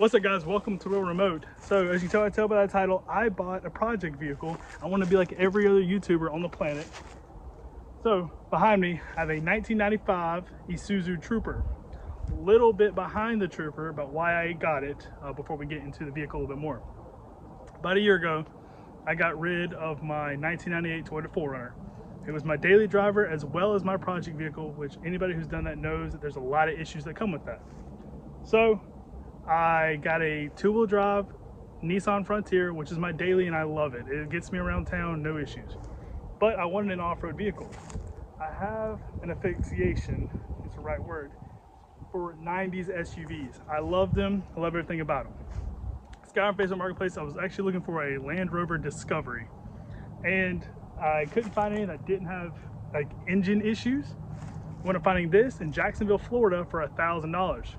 What's up, guys? Welcome to Real Remote. So as you can tell by that title, I bought a project vehicle. I want to be like every other YouTuber on the planet. So behind me, I have a 1995 Isuzu Trooper. A little bit behind the Trooper about why I got it before we get into the vehicle a little bit more. About a year ago, I got rid of my 1998 Toyota 4Runner. It was my daily driver as well as my project vehicle, which anybody who's done that knows that there's a lot of issues that come with that. So I got a two-wheel drive Nissan Frontier, which is my daily, and I love it. It gets me around town, no issues. But I wanted an off-road vehicle. I have an asphyxiation, it's the right word, for 90s SUVs. I love them, I love everything about them. This guy on Facebook Marketplace, I was actually looking for a Land Rover Discovery, and I couldn't find any that didn't have like engine issues. I ended up finding this in Jacksonville, Florida for $1,000.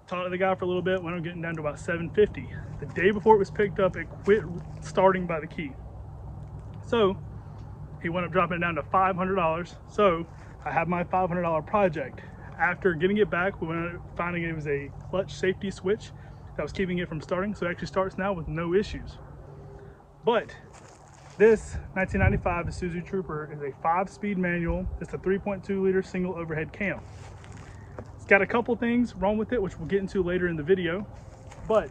Talked to the guy for a little bit, went on getting down to about $750. The day before it was picked up, it quit starting by the key. So he went up dropping it down to $500. So I have my $500 project. After getting it back, we went up finding it was a clutch safety switch that was keeping it from starting. So it actually starts now with no issues. But this 1995 Isuzu Trooper is a 5-speed manual. It's a 3.2 liter single overhead cam. It's got a couple things wrong with it, which we'll get into later in the video, but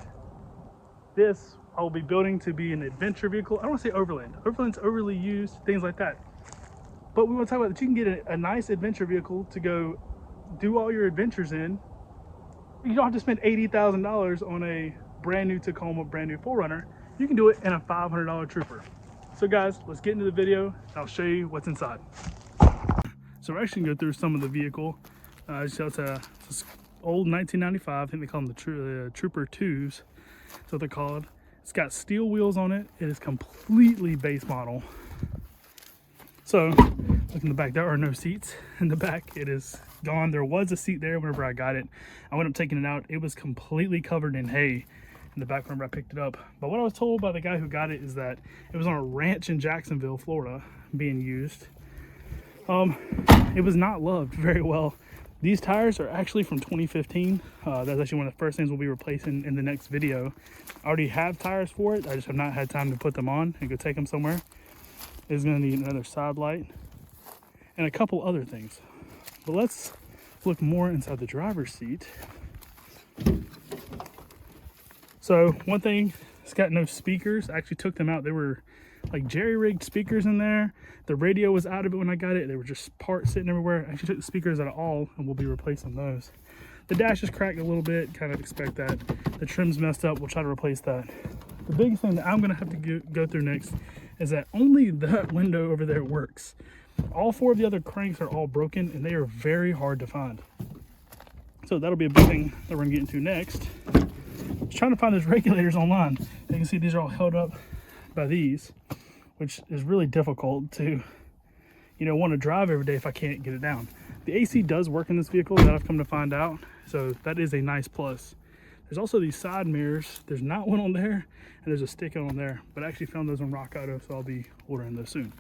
this I will be building to be an adventure vehicle. I don't want to say overland. Overland's overly used, things like that. But we want to talk about that you can get a nice adventure vehicle to go do all your adventures in. You don't have to spend $80,000 on a brand new Tacoma, brand new 4Runner. You can do it in a $500 Trooper. So guys, let's get into the video and I'll show you what's inside. So we're actually going to go through some of the vehicle. It's an old 1995, I think they call them the Trooper 2s. That's what they're called. It's got steel wheels on it. It is completely base model. So look in the back, there are no seats in the back. It is gone. There was a seat there whenever I got it. I went up taking it out. It was completely covered in hay in the back whenever I picked it up. But what I was told by the guy who got it is that it was on a ranch in Jacksonville, Florida, being used. It was not loved very well. These tires are actually from 2015. That's actually one of the first things we'll be replacing in the next video. I already have tires for it. I just have not had time to put them on and go take them somewhere. It's gonna need another side light and a couple other things. But let's look more inside the driver's seat. So one thing, it's got no speakers. I actually took them out. They were like jerry-rigged speakers in there. The radio was out of it when I got it. They were just parts sitting everywhere. I actually took the speakers out of all, and we'll be replacing those. The dash is cracked a little bit, kind of expect that. The trim's messed up, we'll try to replace that. The biggest thing that I'm gonna have to go through next is that only that window over there works. All 4 of the other cranks are all broken, and they are very hard to find. So that'll be a big thing that we're gonna get into next. I was trying to find those regulators online. You can see these are all held up by these, which is really difficult to, want to drive every day if I can't get it down. The AC does work in this vehicle, that I've come to find out, so that is a nice plus. There's also these side mirrors. There's not one on there, and there's a stick on there, but I actually found those on Rock Auto, so I'll be ordering those soon.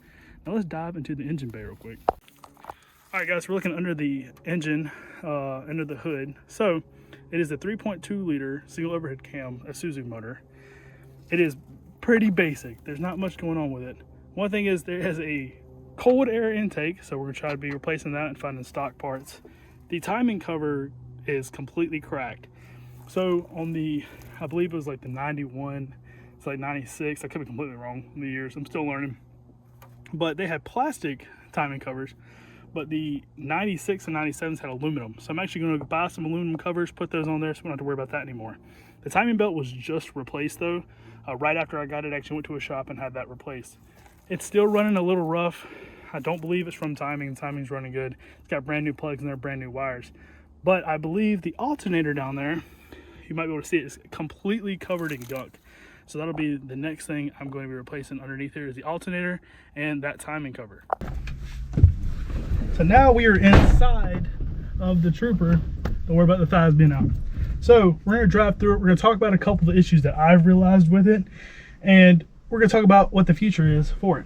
Now let's dive into the engine bay real quick. All right, guys, we're looking under the engine, under the hood. So it is a 3.2 liter single overhead cam Isuzu motor. It is pretty basic. There's not much going on with it. One thing is there is a cold air intake, so we're gonna try to be replacing that and finding stock parts. The timing cover is completely cracked. So on the, I believe it was like the 91, it's like 96, I could be completely wrong in the years, I'm still learning. But they had plastic timing covers, but the 96 and 97s had aluminum. So I'm actually gonna buy some aluminum covers, put those on there so we don't have to worry about that anymore. The timing belt was just replaced though. Right after I got it, I actually went to a shop and had that replaced. It's still running a little rough. I don't believe it's from timing. The timing's running good. It's got brand new plugs in there, brand new wires. But I believe the alternator down there, you might be able to see it, is completely covered in gunk. So that'll be the next thing I'm going to be replacing underneath here is the alternator and that timing cover. So now we are inside of the Trooper. Don't worry about the thighs being out. So we're gonna drive through it. We're gonna talk about a couple of issues that I've realized with it, and we're gonna talk about what the future is for it.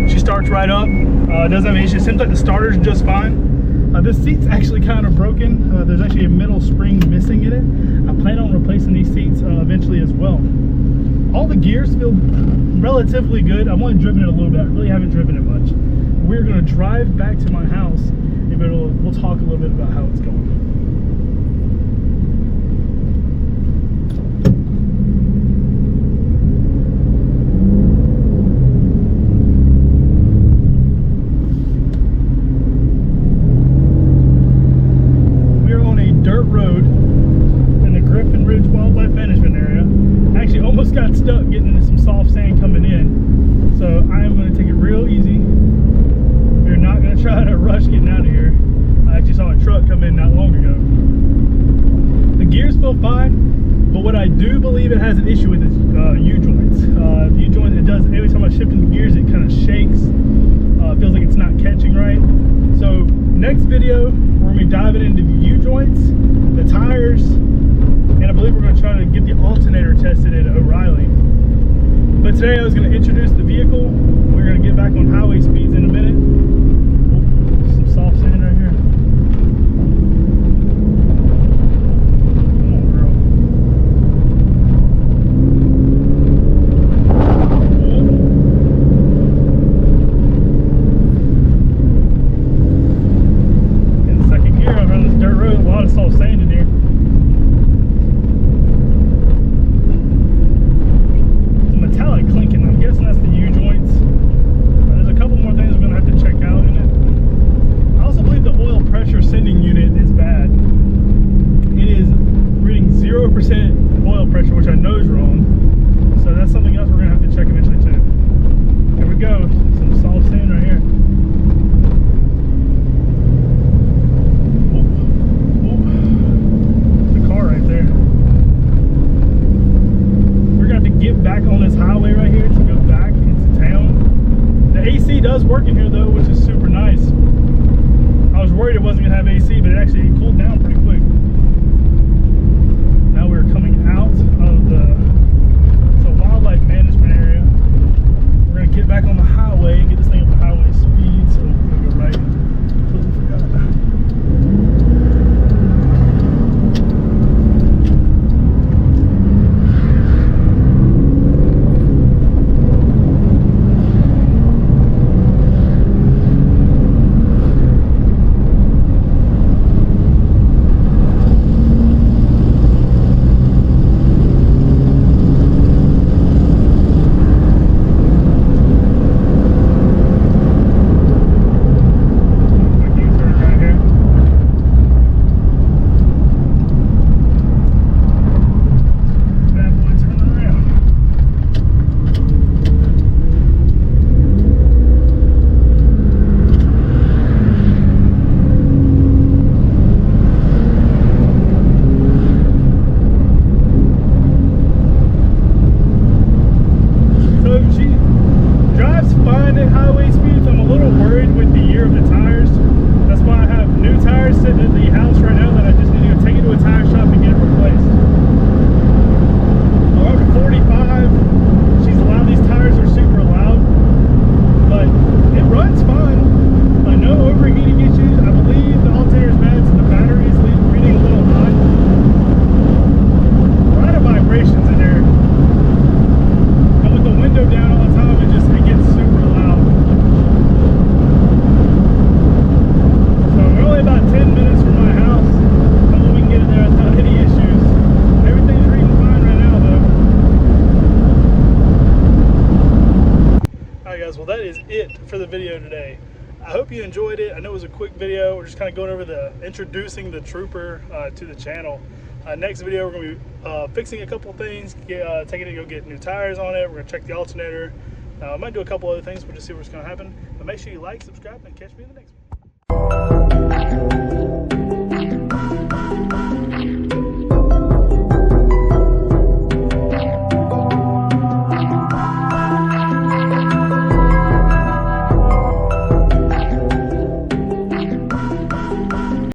She starts right up. Doesn't have any issues. Seems like the starter's just fine. This seat's actually kind of broken. There's actually a middle spring missing in it. I plan on replacing these seats eventually as well. All the gears feel relatively good. I've only driven it a little bit. I really haven't driven it much. We're going to drive back to my house and we'll talk a little bit about how it's going. Got stuck getting into some soft sand coming in, so I am going to take it real easy. We're not going to try to rush getting out of here. I actually saw a truck come in not long ago. The gears feel fine, but what I do believe it has an issue with is U-joints. The U-joint, it does, every time I shift in the gears it kind of shakes. Feels like it's not catching right. So next video we're going to be diving into the U-joints, the tires, and I believe we're going to try to get the alternator tested at O'Reilly. But today I was going to introduce the vehicle. We're going to get back on highway speeds in a minute. Oh, some soft sand right here. Come on, girl. In the second gear, I'm on this dirt road, a lot of soft sand in here. Clinking, I'm guessing that's the U-joints. There's a couple more things we're going to have to check out in it. I also believe the oil pressure sending unit is bad. It is reading 0% oil pressure, which I know is wrong. So that's something else we're going to have to check eventually too. Here we go, some soft sand right here. There's a car right there. Get back on this highway right here to go back into town. The AC does work in here though, which is super nice. I was worried it wasn't gonna have AC, but it actually cooled down pretty quick. Now we're coming out of the wildlife management area. We're gonna get back on the highway and get this thing up to highway speed. So we're gonna go right. Totally forgot. Well, that is it for the video today. I hope you enjoyed it. I know it was a quick video. We're just kind of going over introducing the Trooper to the channel. Next video, we're going to be fixing a couple things, taking it to go get new tires on it. We're going to check the alternator. I might do a couple other things. We'll just see what's going to happen. But make sure you like, subscribe, and catch me in the next one.